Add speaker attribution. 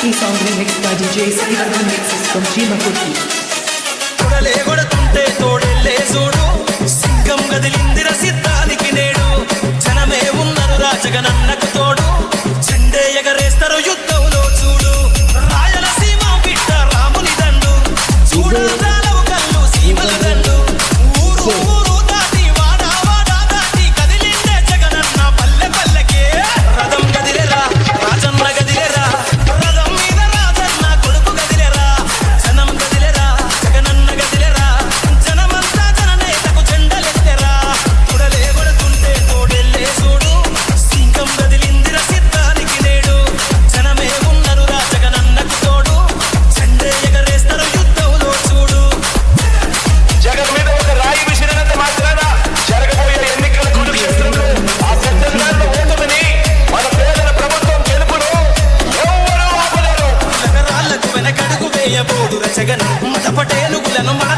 Speaker 1: ఈ song remix by DJ Srivaran mixes from Jeemakurti.
Speaker 2: కొడలే కొడుతుంటే తోడెల్లే చూడు సింగం గదిలిందిర సిద్ధానికి నేడు జనమే ఉన్నారు రాజగనన్నకు తోడు చెండే ఎగరేస్తారు యుద్ధంలో చూడు రాయలసీమ బిడ్డ రాముని దండు చూడాలవు కళ్ళు సీమల దండు ఊరు ఊరు దాటి వాడా వాడా దాటి కదిలిందే జగనన్న పల్లె పల్లెకే రథం గదిలేరా రాజన్న గదిలేరా రథం మీద రాజన్న కొడుకు గదిలేరా జనం గదిలేరా జగనన్న గదిలేరా జనమంతా జననేతకు జెండలెత్తెరా కొడలే కొడుతుంటే తోడెల్లే చూడు సింగం గదిలిందిర సిద్ధానికి నేడు జనమే ఉన్నారు రా జగనన్నకు తోడు జెండే ఎగరేస్తారు యుద్ధంలో చూడు
Speaker 3: జగన్ మీద ఒక రాయి విసిరినంత మాత్రాన జరగబోయే ఎన్నికల కుడిచేస్తున్నారు ఆ సెప్టెంబర్లో ఓటుమని మన పేదల ప్రభుత్వం గెలుపును ఎవ్వరూ ఆపలేరు
Speaker 2: నగరాలకు వెనకడుగు వేయబోడు జగన్ మత పటేలుగులను మన